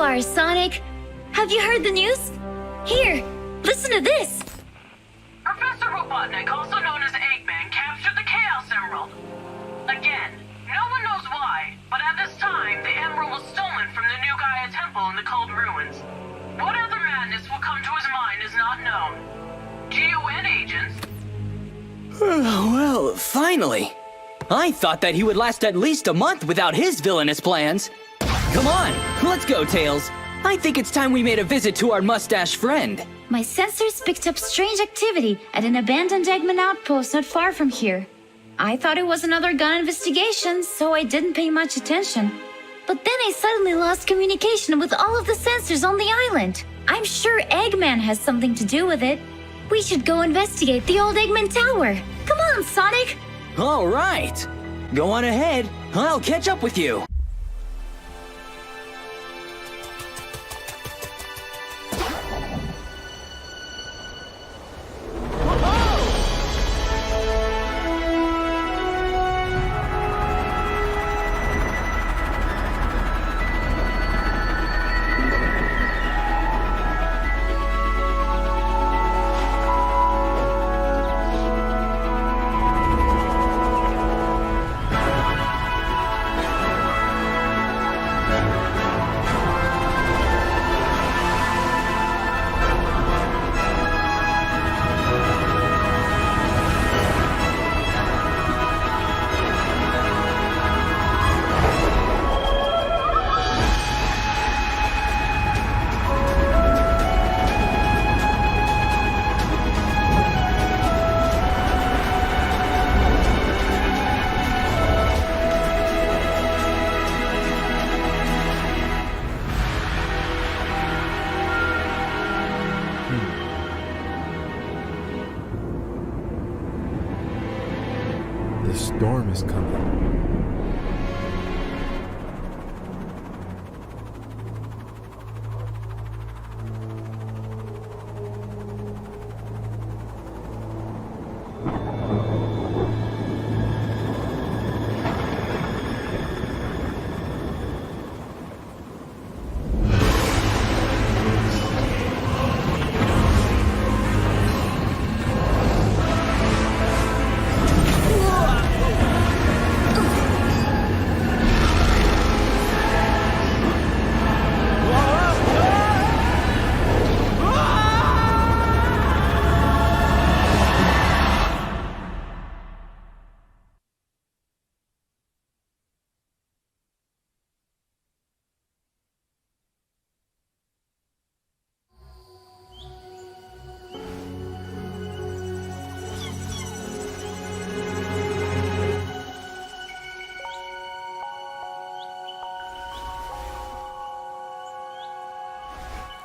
are, Sonic. Have you heard the news? Here, listen to this. Professor Robotnik, also known as Eggman, captured the Chaos Emerald. Again, no one knows why, but at this time, the emerald was stolen from the New Gaia Temple in the Cold Ruins. What other madness will come to his mind is not known. GUN agents... Well, finally. I thought that he would last at least a month without his villainous plans. Come on, let's go, Tails. I think it's time we made a visit to our mustache friend. My sensors picked up strange activity at an abandoned Eggman outpost not far from here. I thought it was another gun investigation, so I didn't pay much attention. But then I suddenly lost communication with all of the sensors on the island. I'm sure Eggman has something to do with it. We should go investigate the old Eggman Tower. Come on, Sonic! All right. Go on ahead. I'll catch up with you. The storm is coming.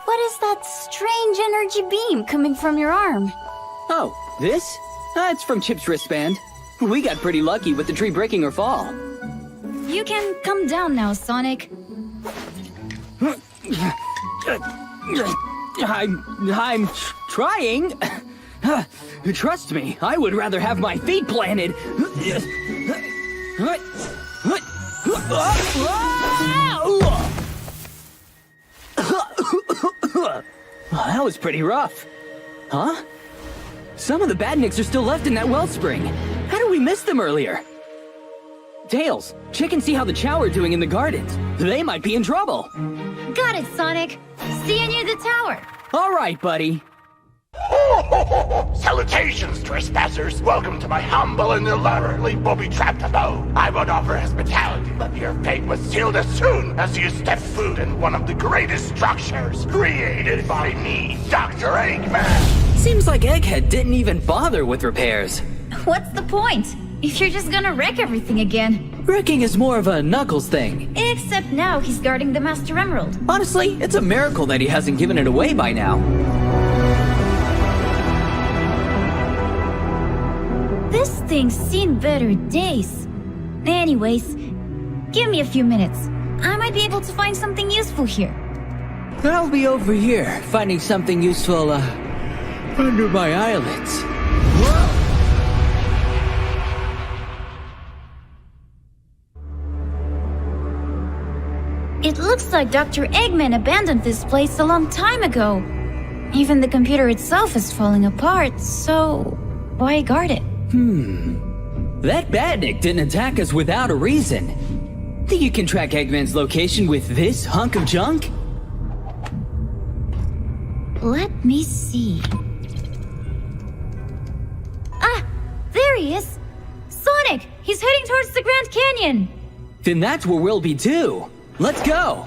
What is that strange energy beam coming from your arm? Oh, this? It's from Chip's wristband. We got pretty lucky with the tree breaking her fall. You can come down now, Sonic. I'm trying. Trust me, I would rather have my feet planted. That was pretty rough. Huh? Some of the badniks are still left in that wellspring. How did we miss them earlier? Tails, check and see how the Chow are doing in the gardens. They might be in trouble. Got it, Sonic. See you near the tower. All right, buddy. Salutations, trespassers! Welcome to my humble and elaborately booby-trapped abode. I would offer hospitality, but your fate was sealed as soon as you stepped foot in one of the greatest structures created by me, Dr. Eggman. Seems like Egghead didn't even bother with repairs. What's the point? If you're just gonna wreck everything again. Wrecking is more of a Knuckles thing. Except now he's guarding the Master Emerald. Honestly, it's a miracle that he hasn't given it away by now. This thing's seen better days. Anyways, give me a few minutes. I might be able to find something useful here. I'll be over here, finding something useful, under my eyelids. Whoa! It looks like Dr. Eggman abandoned this place a long time ago. Even the computer itself is falling apart, so why guard it? That badnik didn't attack us without a reason. Think you can track Eggman's location with this hunk of junk? Let me see. Ah! There he is! Sonic! He's heading towards the Grand Canyon! Then that's where we'll be too. Let's go!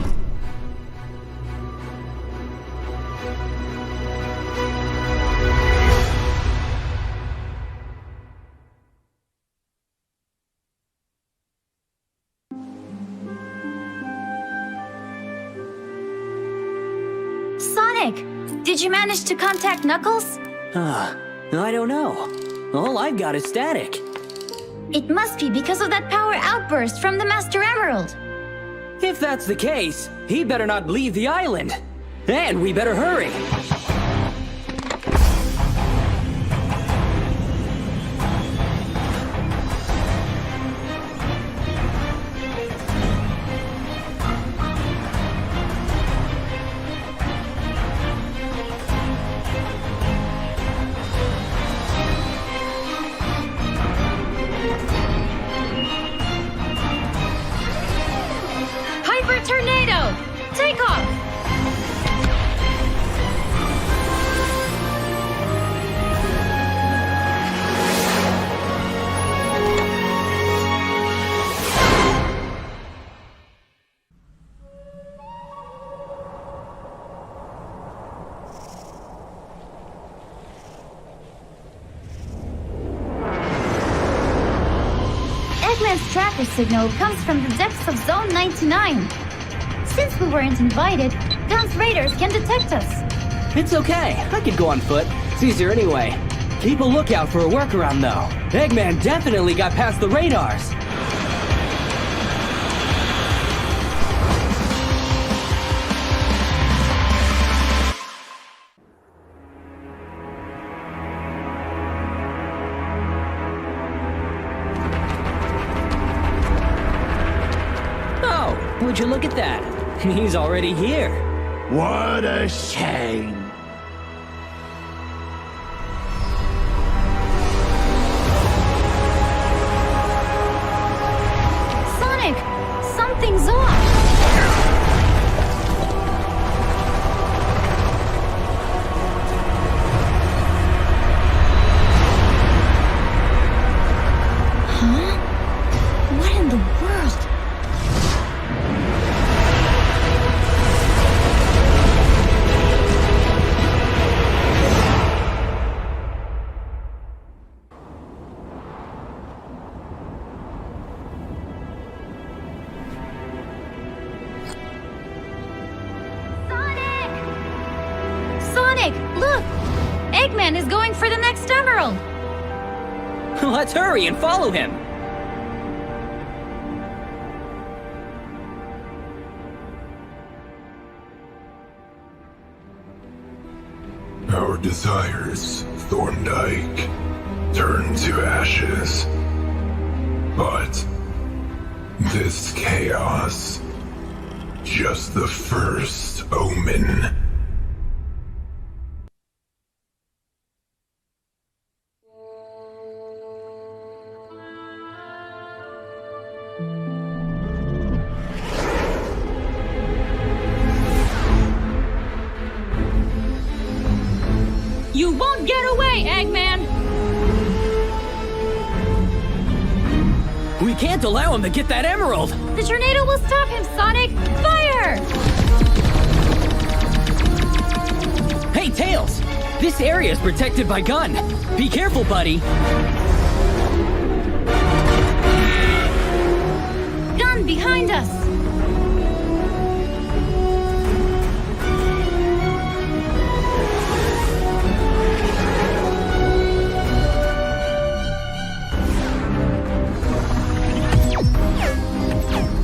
Sonic! Did you manage to contact Knuckles? I don't know. All I've got is static. It must be because of that power outburst from the Master Emerald. If that's the case, he better not leave the island. And we better hurry. Hyper Tornado! Take off! Eggman's tracker signal comes from the depths of Zone 99. Since we weren't invited, Gun's raiders can detect us. It's okay. I could go on foot. It's easier anyway. Keep a lookout for a workaround, though. Eggman definitely got past the radars. Oh, would you look at that? He's already here. What a shame. Sonic! Something's off! Huh? What in the world? Sonic, look! Eggman is going for the next emerald! Let's hurry and follow him. Our desires, Thorndyke, turn to ashes. But this chaos, just the first omen. You won't get away, Eggman! We can't allow him to get that emerald. The tornado will stop him, Sonic! Fire! Hey, Tails! This area is protected by Gun. Be careful, buddy. Gun behind us!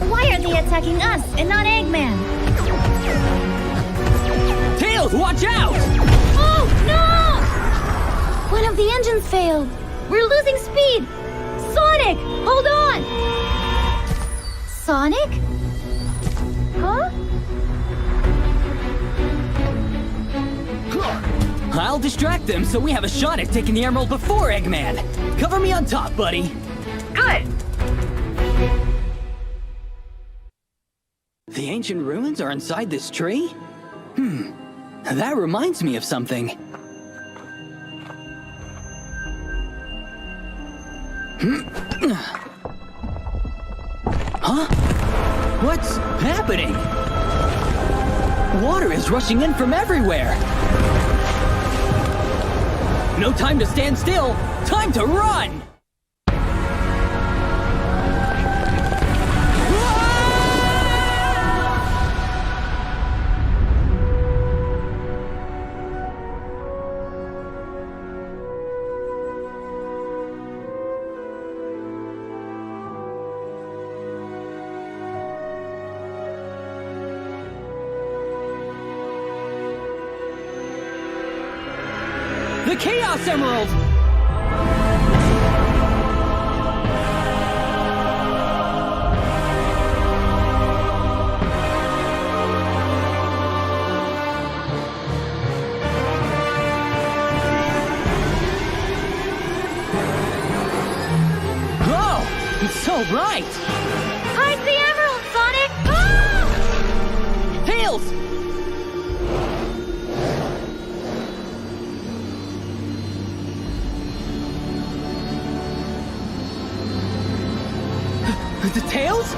Why are they attacking us and not Eggman? Tails, watch out! Oh, no! One of the engines failed. We're losing speed. Sonic, hold on! Sonic? Huh? I'll distract them so we have a shot at taking the emerald before Eggman. Cover me on top, buddy. Good. The ancient ruins are inside this tree? That reminds me of something. Huh? What's happening? Water is rushing in from everywhere. No time to stand still. Time to run! The Chaos Emerald! Oh, it's so bright! Hide the emerald, Sonic! Ah! Tails! The Tails?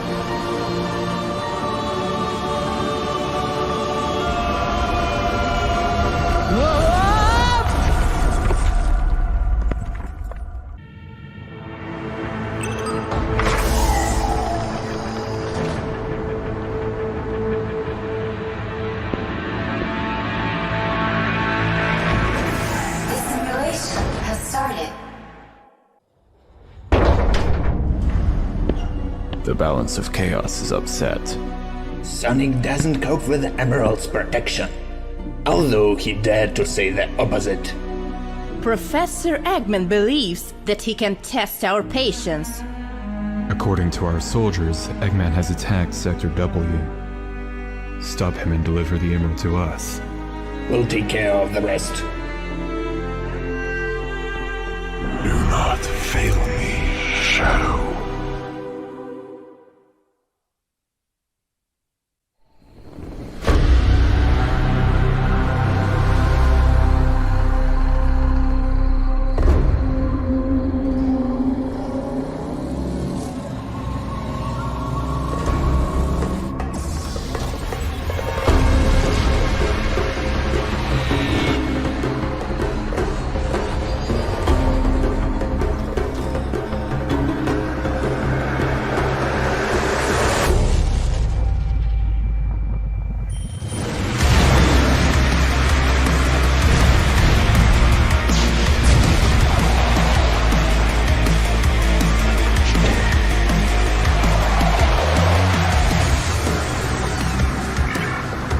The simulation has started. The balance of chaos is upset. Sonic doesn't cope with the Emerald's protection, although he dared to say the opposite. Professor Eggman believes that he can test our patience. According to our soldiers, Eggman has attacked Sector W. Stop him and deliver the emerald to us. We'll take care of the rest. Do not fail me, Shadow.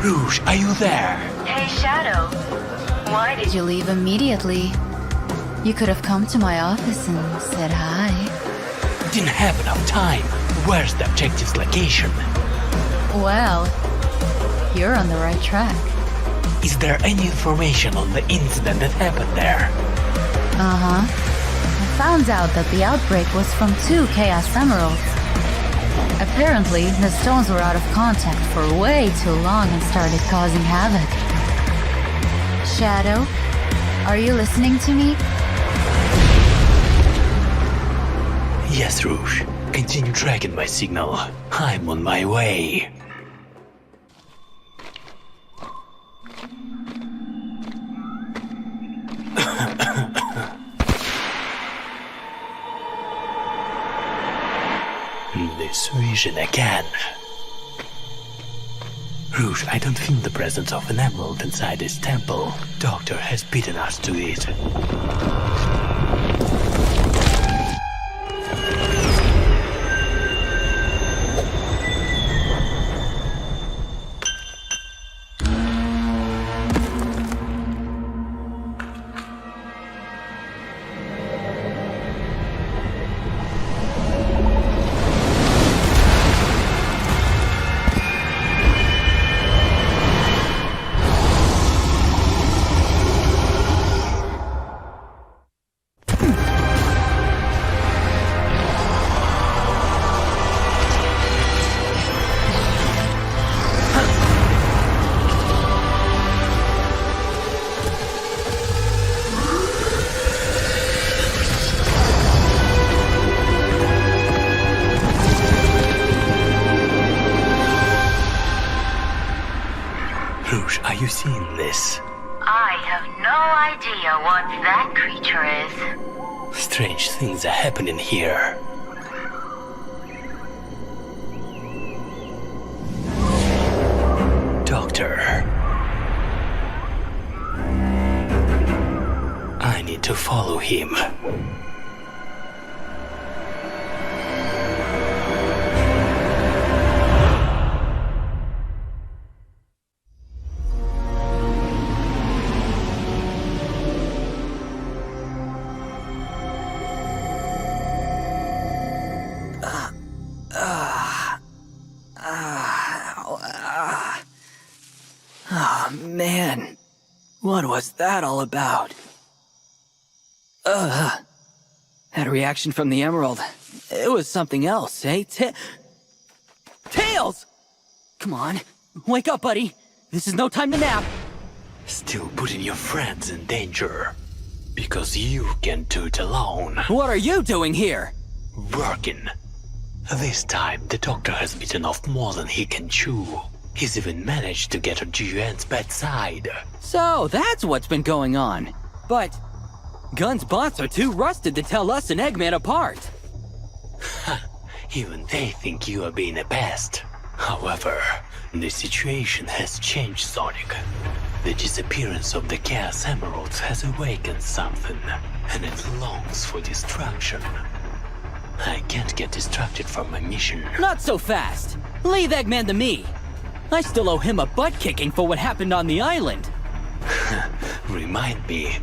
Rouge, are you there? Hey, Shadow. Why did you leave immediately? You could have come to my office and said hi. Didn't have enough time. Where's the objective's location? Well, you're on the right track. Is there any information on the incident that happened there? Uh-huh. I found out that the outbreak was from 2 Chaos Emeralds. Apparently, the stones were out of contact for way too long and started causing havoc. Shadow, are you listening to me? Yes, Rouge. Continue tracking my signal. I'm on my way. This vision again. Rouge, I don't feel the presence of an emerald inside this temple. Doctor has beaten us to it. you seen this? I have no idea what that creature is. Strange things are happening here. Doctor. I need to follow him. Man, what was that all about? That reaction from the Emerald. It was something else, eh? Tails! Come on, wake up, buddy. This is no time to nap. Still putting your friends in danger. Because you can't do it alone. What are you doing here? Working. This time, the doctor has bitten off more than he can chew. He's even managed to get to Jiuan's bedside. So, that's what's been going on. But Gun's bots are too rusted to tell us and Eggman apart. Even they think you are being a pest. However, the situation has changed, Sonic. The disappearance of the Chaos Emeralds has awakened something, and it longs for destruction. I can't get distracted from my mission. Not so fast. Leave Eggman to me. I still owe him a butt-kicking for what happened on the island. Remind me,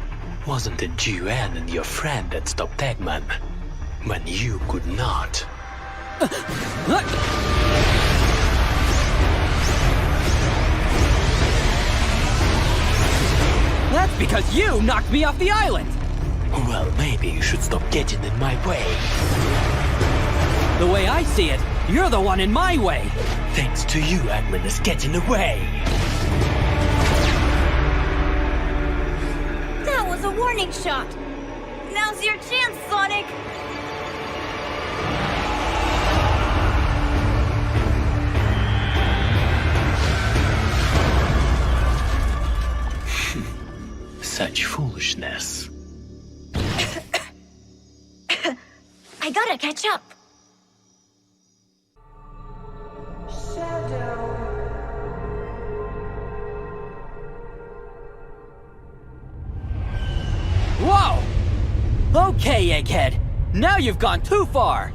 wasn't it Jiuan and your friend that stopped Eggman? When you could not. That's because you knocked me off the island! Well, maybe you should stop getting in my way. The way I see it, you're the one in my way. Thanks to you, Eggman is getting away. That was a warning shot. Now's your chance, Sonic. Such foolishness. I gotta catch up. Whoa! Okay, Egghead. Now you've gone too far.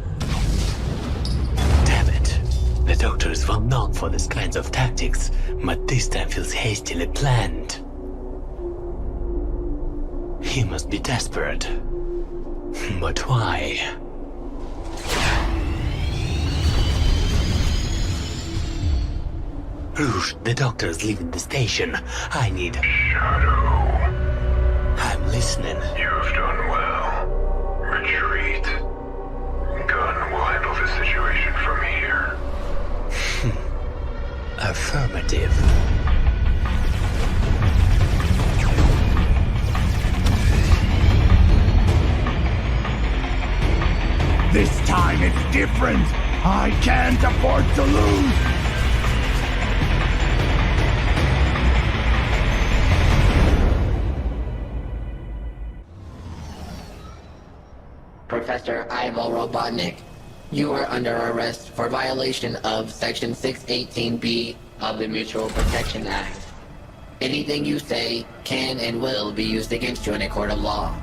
Damn it. The Doctor is well known for these kinds of tactics, but this time feels hastily planned. He must be desperate. But why? Rouge, the Doctor is leaving the station. I need... Shadow. I'm listening. You've done well. Retreat. Gun will handle the situation from here. Affirmative. This time it's different. I can't afford to lose. Professor Ivo Robotnik, you are under arrest for violation of Section 618B of the Mutual Protection Act. Anything you say can and will be used against you in a court of law.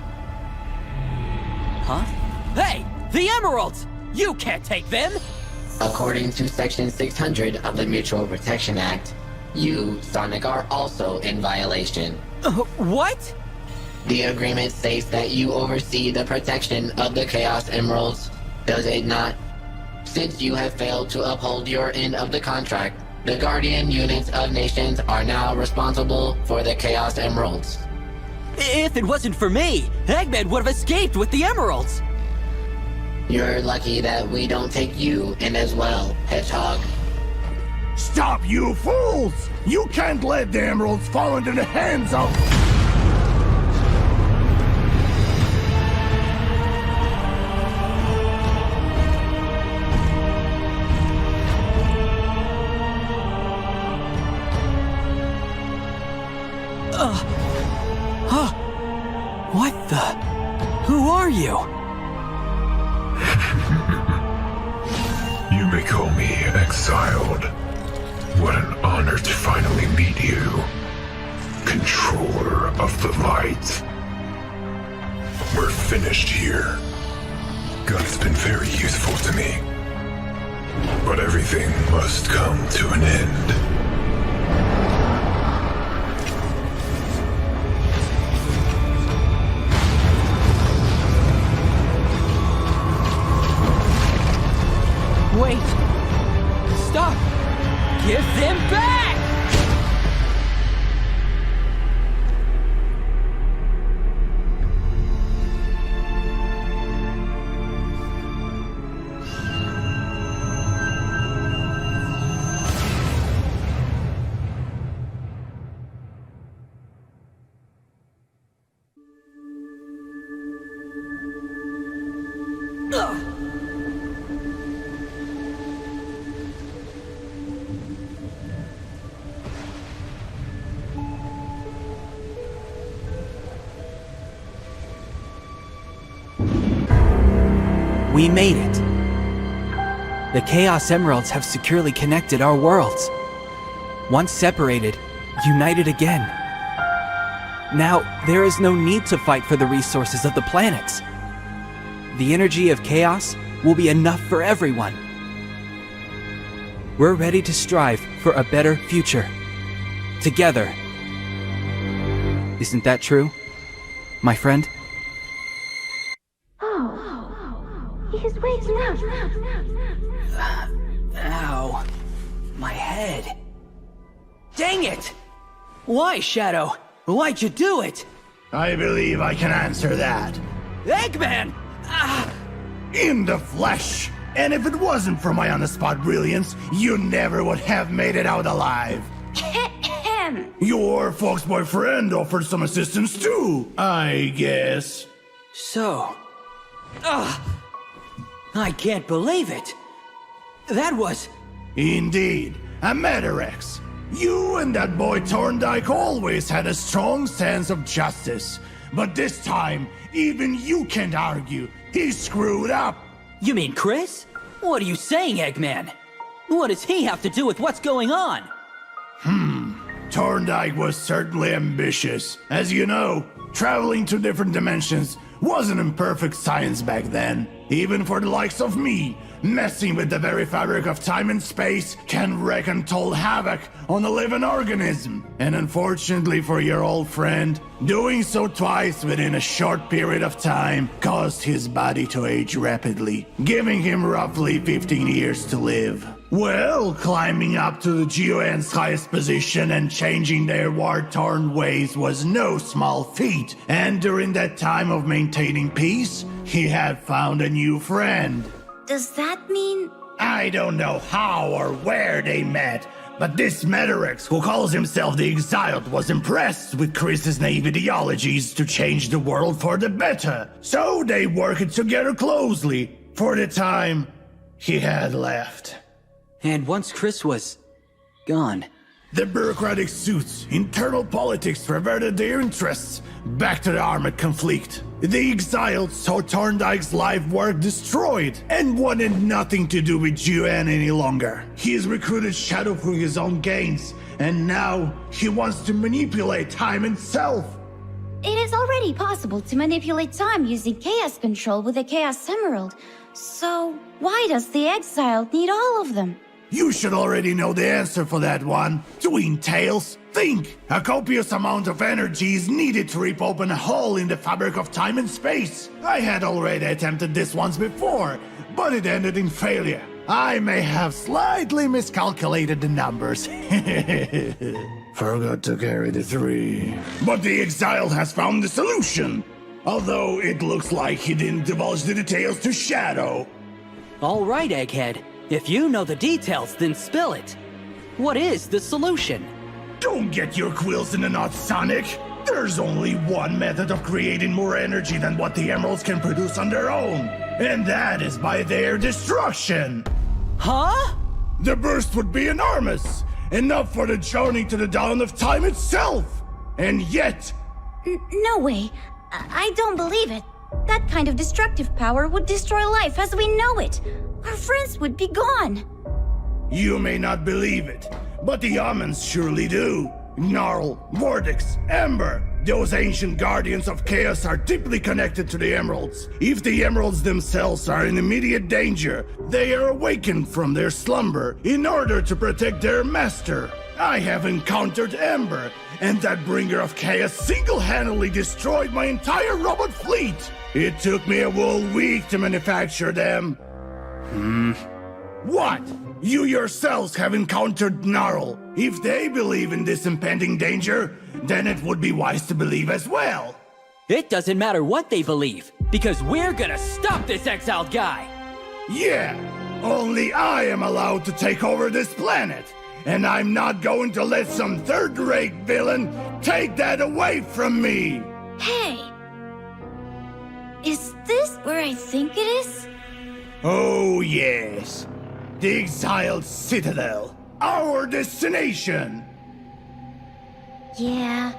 Huh? Hey! The Emeralds! You can't take them! According to Section 600 of the Mutual Protection Act, you, Sonic, are also in violation. What? The agreement states that you oversee the protection of the Chaos Emeralds, does it not? Since you have failed to uphold your end of the contract, the Guardian units of nations are now responsible for the Chaos Emeralds. If it wasn't for me, Eggman would have escaped with the Emeralds! You're lucky that we don't take you in as well, Hedgehog. Stop, you fools! You can't let the emeralds fall into the hands of... Who are you? You may call me exiled. What an honor to finally meet you. Controller of the light. We're finished here. Gun's been very useful to me. But everything must come to an end. Wait! Stop! Give them back! We made it. The Chaos Emeralds have securely connected our worlds. Once separated, united again. Now, there is no need to fight for the resources of the planets. The energy of chaos will be enough for everyone. We're ready to strive for a better future. Together. Isn't that true, my friend? He's waking up. Ow. My head. Dang it! Why, Shadow? Why'd you do it? I believe I can answer that. Eggman! In the flesh! And if it wasn't for my on-the-spot brilliance, you never would have made it out alive. Your folks' boyfriend offered some assistance too, I guess. So... I can't believe it! That was... Indeed, a Metarex. You and that boy Thorndyke always had a strong sense of justice. But this time, even you can't argue. He screwed up. You mean Chris? What are you saying, Eggman? What does he have to do with what's going on? Thorndyke was certainly ambitious. As you know, traveling to different dimensions wasn't imperfect science back then. Even for the likes of me, messing with the very fabric of time and space can wreak untold havoc on a living organism. And unfortunately for your old friend, doing so twice within a short period of time caused his body to age rapidly, giving him roughly 15 years to live. Well, climbing up to the GON's highest position and changing their war-torn ways was no small feat, and during that time of maintaining peace, he had found a new friend. Does that mean... I don't know how or where they met, but this Metarex, who calls himself the Exiled, was impressed with Chris's naive ideologies to change the world for the better. So they worked together closely for the time he had left. And once Chris was... gone... The bureaucratic suits, internal politics perverted their interests back to the armored conflict. The Exiled saw Thorndyke's life work destroyed and wanted nothing to do with GON any longer. He has recruited Shadow for his own gains, and now he wants to manipulate time itself. It is already possible to manipulate time using chaos control with a Chaos Emerald. So, why does the Exiled need all of them? You should already know the answer for that one. Twin Tails, think! A copious amount of energy is needed to rip open a hole in the fabric of time and space. I had already attempted this once before, but it ended in failure. I may have slightly miscalculated the numbers. Forgot to carry the 3. But the Exiled has found the solution. Although it looks like he didn't divulge the details to Shadow. All right, Egghead. If you know the details, then spill it. What is the solution? Don't get your quills in a knot, Sonic. There's only one method of creating more energy than what the Emeralds can produce on their own. And that is by their destruction. Huh? The burst would be enormous. Enough for the journey to the dawn of time itself. And yet... No way. I don't believe it. That kind of destructive power would destroy life as we know it. Our friends would be gone. You may not believe it, but the Omens surely do. Gnarl, Vortex, Ember, those ancient guardians of chaos are deeply connected to the Emeralds. If the Emeralds themselves are in immediate danger, they are awakened from their slumber in order to protect their master. I have encountered Ember, and that bringer of chaos single-handedly destroyed my entire robot fleet. It took me a whole week to manufacture them. What? You yourselves have encountered Gnarl. If they believe in this impending danger, then it would be wise to believe as well. It doesn't matter what they believe, because we're gonna stop this exiled guy! Yeah, only I am allowed to take over this planet. And I'm not going to let some third-rate villain take that away from me! Hey! Is this where I think it is? Oh yes. The Exiled Citadel. Our destination! Yeah.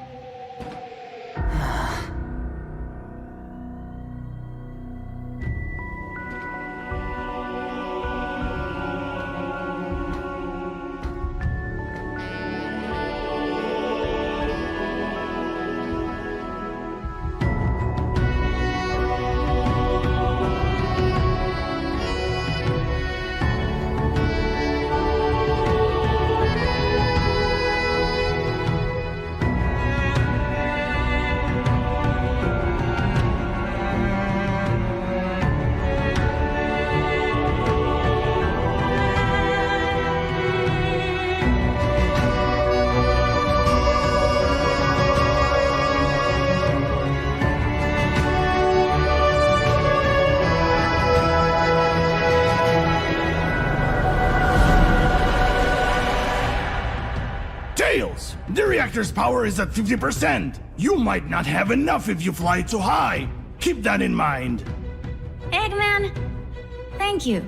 The reactor's power is at 50%. You might not have enough if you fly too high. Keep that in mind. Eggman, thank you.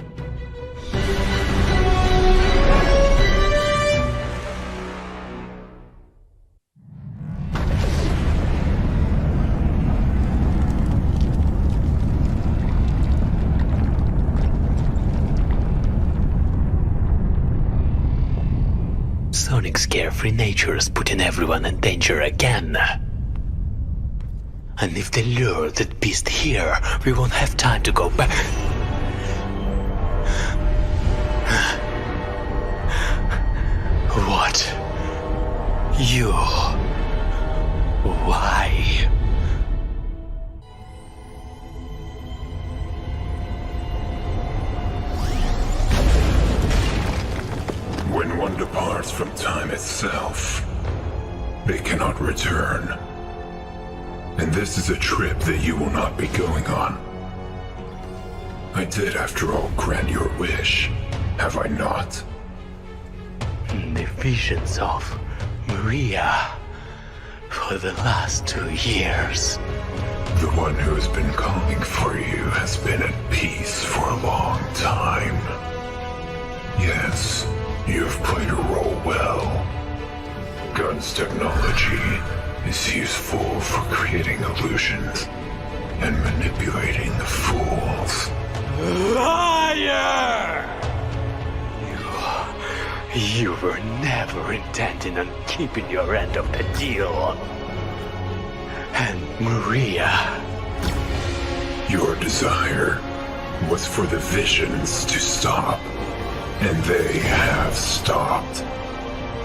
Sonic's carefree nature is putting everyone in danger again. And if they lure that beast here, we won't have time to go back. What? You? Why? When one departs from time itself, they cannot return. And this is a trip that you will not be going on. I did, after all, grant your wish, have I not? The visions of Maria for the last 2 years. The one who has been calling for you has been at peace for a long time. Yes, you have played a role well. Gun's technology is useful for creating illusions and manipulating the fools. Liar! You were never intending on keeping your end of the deal. And Maria... Your desire was for the visions to stop, and they have stopped.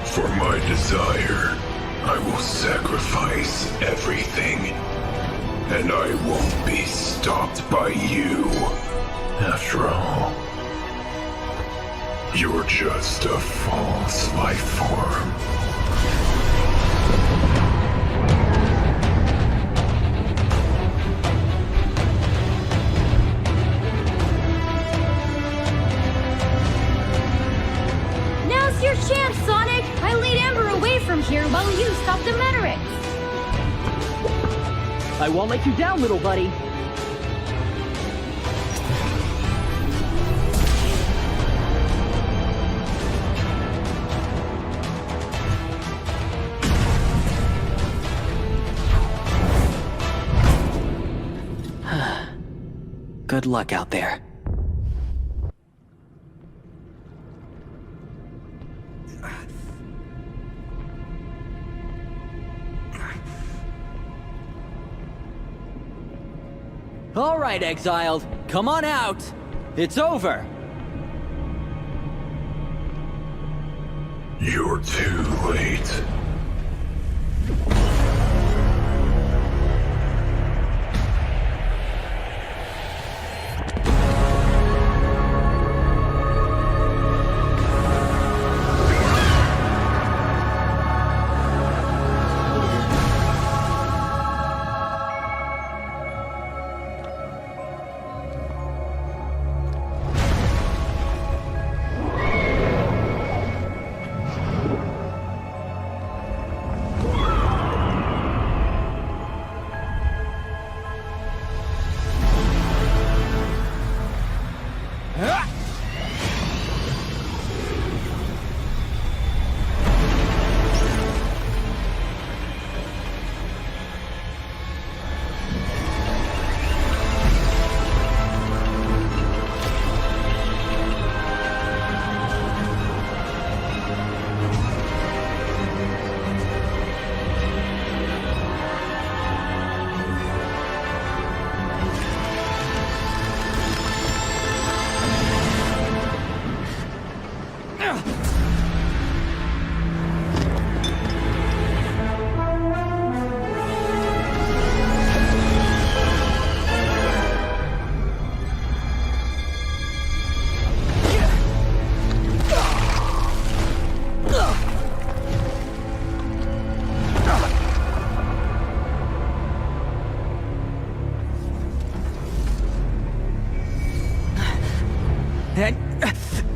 For my desire, I will sacrifice everything, and I won't be stopped by you. After all, you're just a false life form. Now's your chance, Sonic! I lead Ember away from here while you stop the Menorics! I won't let you down, little buddy. Good luck out there. All right, exiled. Come on out. It's over. You're too late.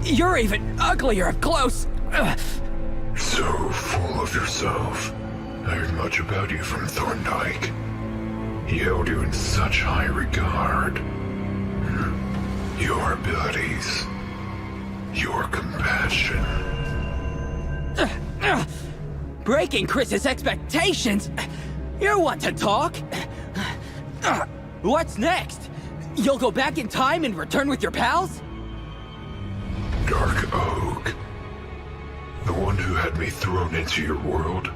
You're even uglier up close. So full of yourself. I heard much about you from Thorndyke. He held you in such high regard. Your abilities, your compassion. Breaking Chris's expectations? You want to talk? What's next? You'll go back in time and return with your pals? Dark Oak. The one who had me thrown into your world.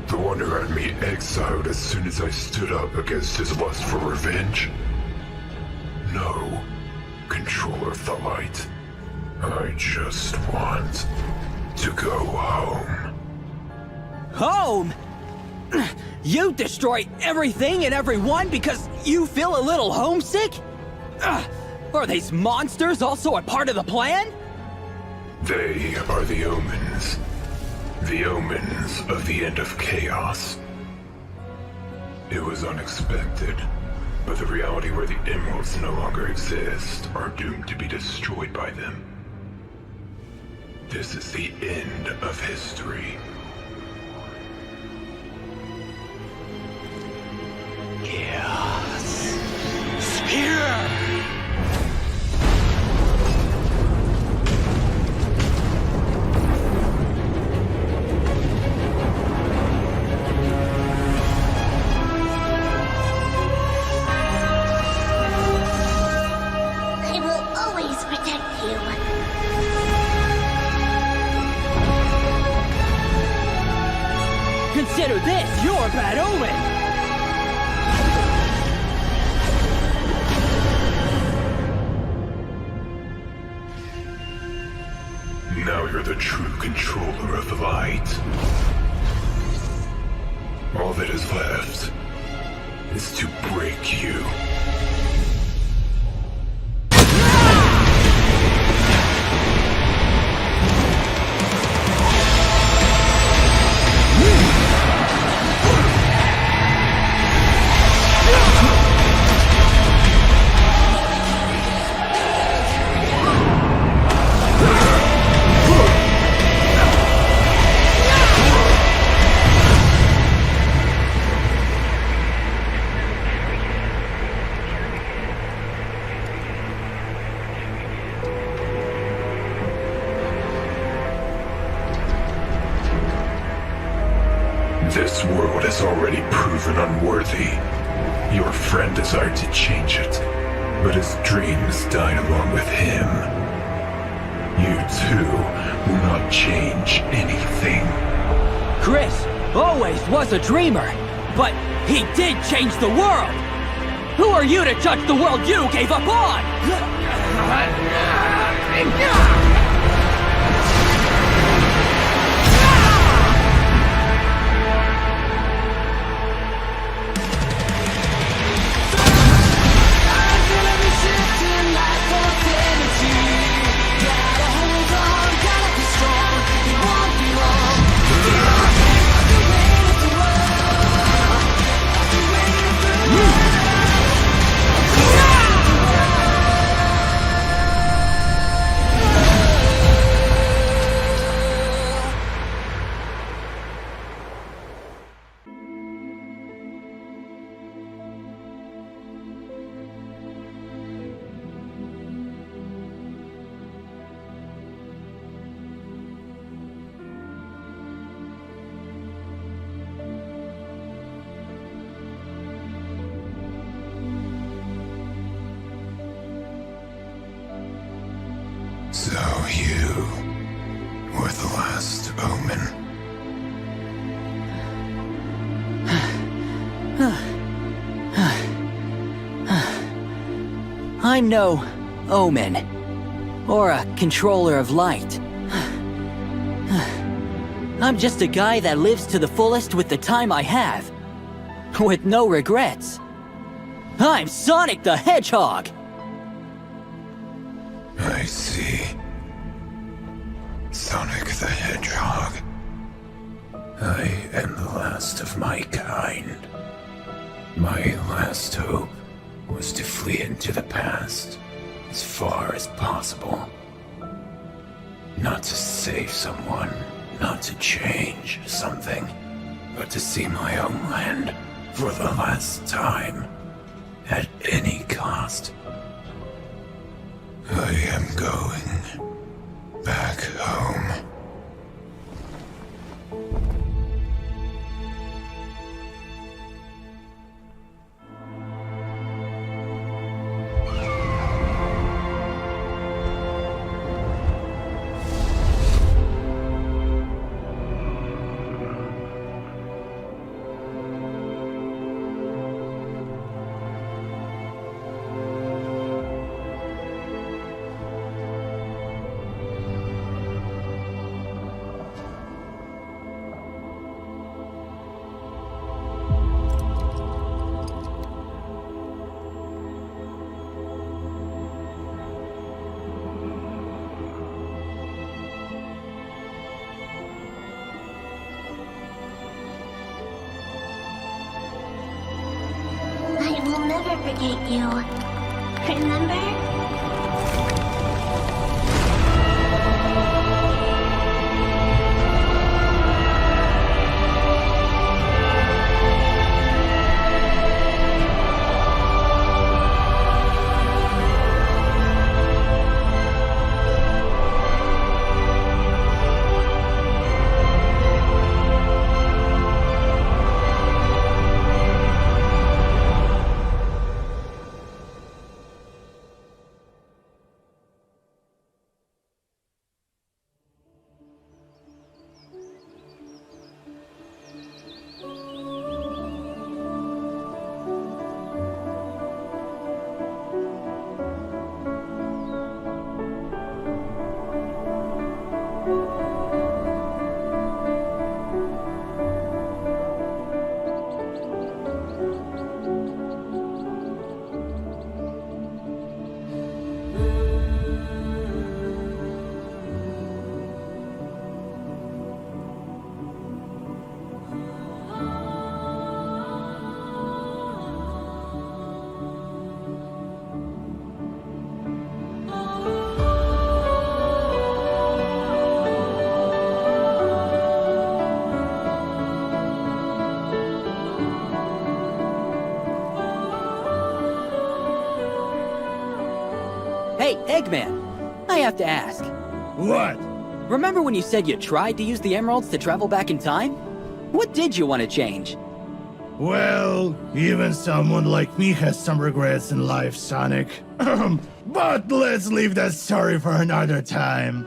The one who had me exiled as soon as I stood up against his lust for revenge. No, controller of the light. I just want to go home. Home? You destroy everything and everyone because you feel a little homesick? Are these monsters also a part of the plan? They are the Omens. The Omens of the end of chaos. It was unexpected, but the reality where the Emeralds no longer exist are doomed to be destroyed by them. This is the end of history. Chaos. Spear! I will always protect you. Consider this your bad omen! Now you're the true controller of the light. All that is left is to break you. This world has already proven unworthy. Your friend desired to change it. but his dreams died along with him. You too will not change anything. Chris always was a dreamer, but he did change the world! Who are you to judge the world you gave up on? So you were the last Omen. I'm no Omen, or a controller of light. I'm just a guy that lives to the fullest with the time I have, with no regrets. I'm Sonic the Hedgehog! I see. Sonic the Hedgehog. I am the last of my kind. My last hope was to flee into the past as far as possible. Not to save someone, not to change something, but to see my own land for the last time, at any cost. I am going back home. I will never forget you. Remember? Hey, Eggman! I have to ask. What? Remember when you said you tried to use the emeralds to travel back in time? What did you want to change? Well, even someone like me has some regrets in life, Sonic. But let's leave that story for another time.